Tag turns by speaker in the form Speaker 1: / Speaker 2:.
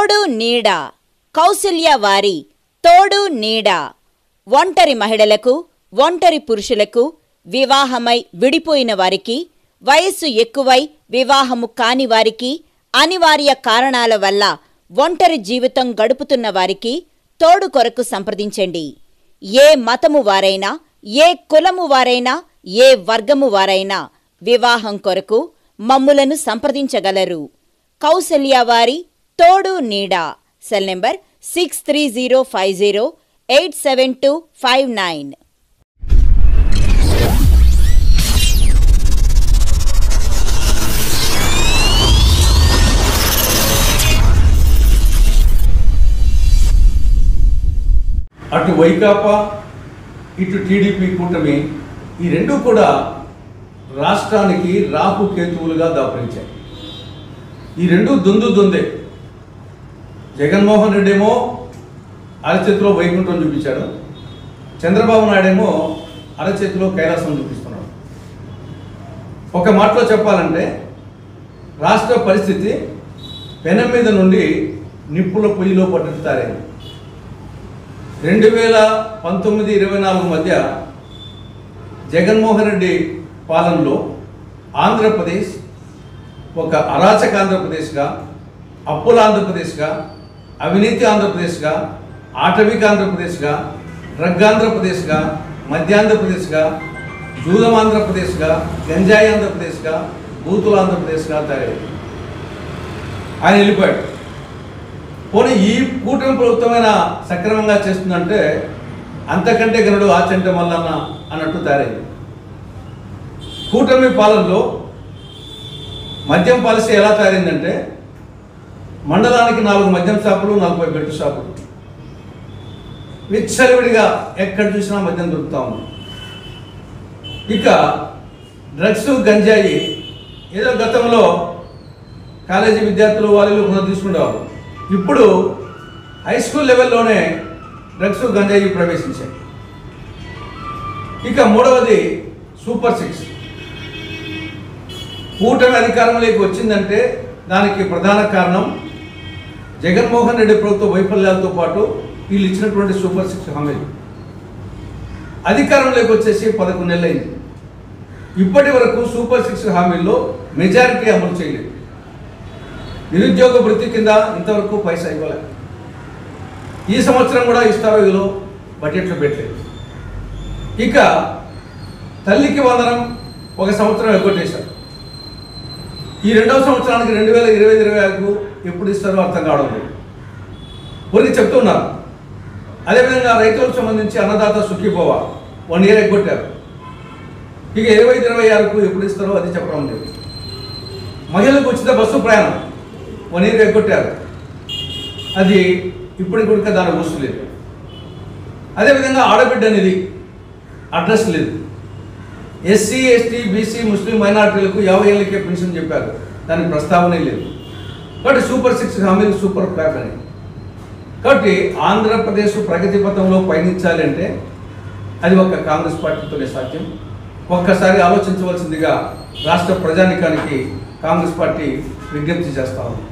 Speaker 1: తోడు నీడ కౌసల్య వారి తోడు నీడ ఒంటరి మహిళలకు, ఒంటరి పురుషులకు, వివాహమై విడిపోయిన వారికి, వయస్సు ఎక్కువై వివాహము కాని వారికి, అనివార్య కారణాల వల్ల ఒంటరి జీవితం గడుపుతున్న వారికి తోడు కొరకు సంప్రదించండి. ఏ మతము వారైనా, ఏ కులము వారైనా, ఏ వర్గము వారైనా వివాహం కొరకు మమ్ములను సంప్రదించగలరు. కౌసల్య వారి తోడు నీడ. Cell number 6305087259.
Speaker 2: అటు వైకాపా, ఇటు టీడీపీ కూటమి ఈ రెండు కూడా రాష్ట్రానికి రాహు కేతువులుగా దాపరించాయి. ఈ రెండు దొందే. జగన్మోహన్ రెడ్డి ఏమో అరచేతిలో వైకుంఠం చూపించాడు, చంద్రబాబు నాయుడు ఏమో అరచేతిలో కైలాసం చూపిస్తున్నాడు. ఒక మాటలో చెప్పాలంటే రాష్ట్ర పరిస్థితి పెనం మీద నుండి నిప్పుల పొయ్యిలో పట్టుకు తారైంది. 2019-24 మధ్య జగన్మోహన్ రెడ్డి పాలనలో ఆంధ్రప్రదేశ్ ఒక అరాచక ఆంధ్రప్రదేశ్గా, అప్పుల ఆంధ్రప్రదేశ్గా, అవినీతి ఆంధ్రప్రదేశ్గా, ఆటవిక ఆంధ్రప్రదేశ్గా, డ్రగ్ ఆంధ్రప్రదేశ్గా, మధ్యాంధ్రప్రదేశ్గా, జూదం ఆంధ్రప్రదేశ్గా, గంజాయి ఆంధ్రప్రదేశ్గా, బూతుల ఆంధ్రప్రదేశ్గా తయారైంది. ఆయన వెళ్ళిపోయాడు. పోనీ ఈ కూటమి ప్రభుత్వమైన సక్రమంగా చేస్తుందంటే అంతకంటే గనుడు ఆచంటే మల్లన్న అన్నట్టు తయారైంది. కూటమి పాలనలో మద్యం పాలసీ ఎలా తయారైందంటే మండలానికి 4 మద్యం షాపులు, 40 బెల్ట్ షాపులు, విచ్చలవిడిగా ఎక్కడ చూసినా మద్యం దొరుకుతూ ఉంది. ఇక డ్రగ్స్, గంజాయి ఏదో గతంలో కాలేజీ విద్యార్థులు వాళ్ళు కొంత తీసుకునేవారు. ఇప్పుడు హై స్కూల్ లెవెల్లోనే డ్రగ్స్, గంజాయి ప్రవేశించాయి. ఇక మూడవది సూపర్ 6. కూటమి అధికారంలోకి వచ్చిందంటే దానికి ప్రధాన కారణం జగన్మోహన్ రెడ్డి ప్రభుత్వ వైఫల్యాలతో పాటు వీళ్ళు ఇచ్చినటువంటి సూపర్ 6 హామీలు. అధికారంలోకి వచ్చేసి 11 నెలలైంది. ఇప్పటి వరకు సూపర్ 6 హామీల్లో మెజారిటీ అమలు చేయలేదు. నిరుద్యోగ వృత్తి కింద ఇంతవరకు పైసా ఇవ్వలేదు. ఈ సంవత్సరం కూడా ఇస్తారో ఇదిలో బడ్జెట్లో పెట్టలేదు. ఇక తల్లికి వందనం ఒక సంవత్సరం ఎగ్గొట్టేశారు. ఈ రెండవ సంవత్సరానికి 2020-25 ఎప్పుడు ఇస్తారో అర్థం కావడం లేదు. కొన్ని చెప్తున్నారు. అదేవిధంగా రైతులకు సంబంధించి అన్నదాత సుఖీభవ 1 ఇయర్ ఎగ్గొట్టారు. ఇక 25-26 ఎప్పుడు ఇస్తారో అది చెప్పడం లేదు. మహిళలకు ఉచిత బస్సు ప్రయాణం 1 ఇయర్ ఎగ్గొట్టారు. అది ఇప్పటికి కూడా దాని ఊసు లేదు. అదేవిధంగా ఆడబిడ్డ అనేది అడ్రస్ లేదు. ఎస్సీ, ఎస్టీ, బీసీ, ముస్లిం మైనార్టీలకు 50 ఏళ్ళకే పెన్షన్ చెప్పారు, దానికి ప్రస్తావనే లేదు. కాబట్టి సూపర్ 6 హామీలు సూపర్ ఫ్లాప్ అని. కాబట్టి ఆంధ్రప్రదేశ్ ప్రగతి పథంలో పయనించాలి అంటే అది ఒక కాంగ్రెస్ పార్టీతోనే సాధ్యం. ఒక్కసారి ఆలోచించవలసిందిగా రాష్ట్ర ప్రజానికానికి కాంగ్రెస్ పార్టీ విజ్ఞప్తి చేస్తా ఉంది.